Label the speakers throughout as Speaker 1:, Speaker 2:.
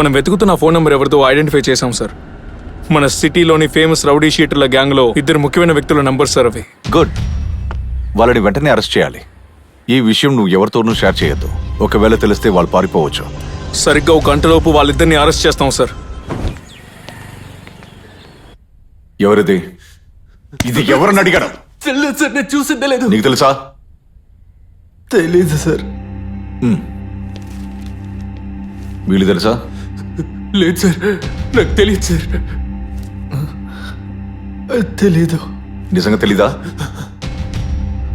Speaker 1: మనం వెతుకుతున్న phone number ఎవరితో ఐడెంటిఫై చేశాం సార్. మన సిటీలోని ఫేమస్ రౌడీ షీటర్ల గ్యాంగ్లో ఇద్దరు ముఖ్యమైన వ్యక్తుల నంబర్ సార్ అవి.
Speaker 2: గుడ్. వాళ్ళని వెంటనే అరెస్ట్ చేయాలి. ఈ విషయం నువ్వు ఎవరితోనూ షేర్ చేయొద్దు. ఒకవేళ తెలిస్తే వాళ్ళు పారిపోవచ్చు.
Speaker 1: సరిగ్గా ఒక గంటలోపు వాళ్ళిద్దరిని అరెస్ట్ చేస్తాం సార్.
Speaker 2: ఎవరిది? ఇది ఎవరని అడిగాడు?
Speaker 3: తెలియదు సార్, నేను చూసిందే లేదు.
Speaker 2: నీకు తెలుసా?
Speaker 3: తెలీదు సార్.
Speaker 2: వీళ్ళు తెలుసా?
Speaker 3: లేదు సార్, నాకు తెలియదు సార్. తెలీదు.
Speaker 2: నిజంగా తెలీదా?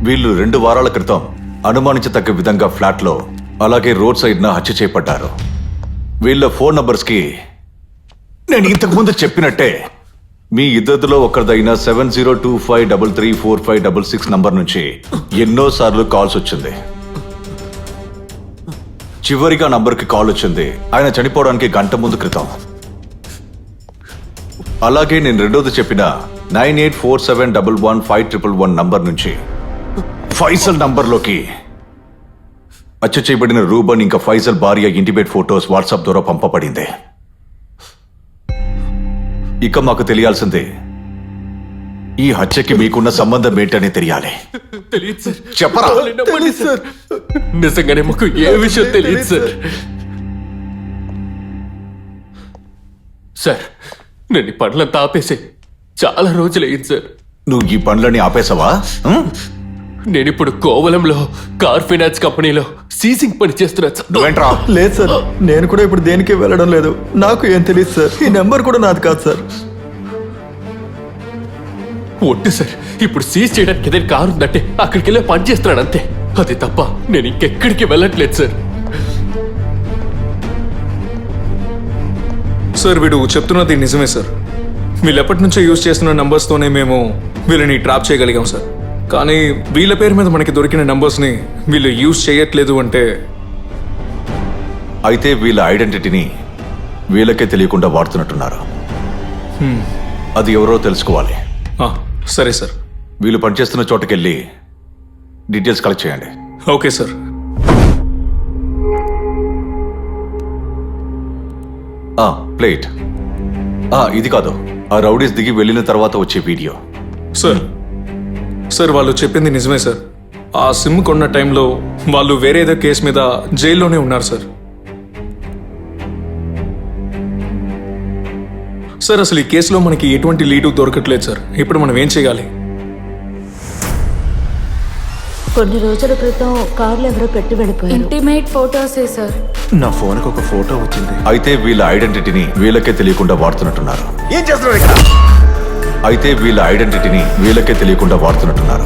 Speaker 2: వీళ్ళు 2 వారాల క్రితం అనుమానించతగ్గ విధంగా ఫ్లాట్లో అలాగే రోడ్ సైడ్న హత్య చేపట్టారు. వీళ్ళ ఫోన్ నంబర్స్కి నేను ఇంతకు ముందు చెప్పినట్టే మీ ఇద్దరిలో ఒకరిదైన 7025334566 నంబర్ నుంచి ఎన్నోసార్లు కాల్స్ వచ్చింది. చివరిగా నంబర్కి కాల్ వచ్చింది ఆయన చనిపోవడానికి గంట ముందు క్రితం. అలాగే నేను రెండోది చెప్పిన 9847115111 నంబర్ నుంచి ఫైజల్ నంబర్లోకి హత్య చేయబడిన రూబన్ ఇంకా ఫైజల్ భార్య ఇంటిమేట్ ఫోటోస్ వాట్సాప్ ద్వారా పంపబడింది. ఇక మాకు తెలియాల్సిందే ఈ హత్యకి మీకున్న సంబంధం ఏంటనే తెలియాలి.
Speaker 3: తెలియదు సార్.
Speaker 2: చెప్పరా?
Speaker 3: నమ్మండి సార్. నిజంగానే మాకు ఏ విషయం తెలియదు సార్. సార్, నేను ఈ పనులంతా ఆపేసి చాలా రోజులయ్యింది సార్.
Speaker 2: నువ్వు ఈ పనులని ఆపేసావా?
Speaker 3: నేను ఇప్పుడు కోవలంలో కార్ ఫైనాన్స్ కంపెనీలో సీజింగ్ పని చేస్తున్నాను సార్.
Speaker 2: నువ్వేంట్రా?
Speaker 4: లేదు సార్, నేను కూడా ఇప్పుడు దేనికి వెళ్ళడం లేదు. నాకు ఏం తెలియదు సార్. ఈ నెంబర్ కూడా నాది కాదు సార్.
Speaker 3: ఒట్టు సార్, ఇప్పుడు సీజ్ చేయడానికి ఏదైనా కారు ఉందంటే అక్కడికి వెళ్ళి పని చేస్తున్నాడు అంతే. అది తప్ప నేను ఇంకెక్కడికి వెళ్ళట్లేదు సార్.
Speaker 1: సార్ వీడు చెప్తున్నది నిజమే సార్. వీళ్ళు ఎప్పటి నుంచో యూజ్ చేస్తున్న నంబర్స్తోనే మేము వీళ్ళని ట్రాప్ చేయగలిగాం సార్. కానీ వీళ్ళ పేరు మీద మనకి దొరికిన నంబర్స్ని వీళ్ళు యూజ్ చేయట్లేదు అంటే
Speaker 2: అయితే వీళ్ళ ఐడెంటిటీని వీళ్ళకే తెలియకుండా వాడుతున్నట్టున్నారు. అది ఎవరో తెలుసుకోవాలి.
Speaker 1: సరే సార్.
Speaker 2: వీళ్ళు పనిచేస్తున్న చోటకెళ్ళి డీటెయిల్స్ కలెక్ట్ చేయండి.
Speaker 1: Okay sir.
Speaker 2: ప్లేట్ ఇది కాదు, ఆ రౌడీస్ దిగి వెళ్ళిన తర్వాత వచ్చే వీడియో.
Speaker 1: సార్ సార్ వాళ్ళు చెప్పింది నిజమే సార్. ఆ సిమ్ కొన్న టైంలో వాళ్ళు వేరే ఏదో కేసు మీద జైల్లోనే ఉన్నారు సార్. సార్ అసలు ఈ కేసులో మనకి ఎటువంటి లీడు దొరకట్లేదు సార్. ఇప్పుడు మనం ఏం చేయాలి?
Speaker 5: కొన్ని రోజుల క్రితం కార్లు ఎవరో పెట్టి వెళ్ళిపోయారు.
Speaker 6: ఇంటిమేట్ ఫోటోసే సార్.
Speaker 4: నా ఫోన్కి ఒక ఫోటో వచ్చింది.
Speaker 2: అయితే వీళ్ళ ఐడెంటిటీని వీళ్ళకే తెలియకుండా వాడుతున్నట్టున్నారు.
Speaker 4: ఏం చేస్తున్నారు ఇక్కడ?
Speaker 2: అయితే వీళ్ళ ఐడెంటిటీని వీళ్ళకే తెలియకుండా వాడుతున్నట్టున్నారు.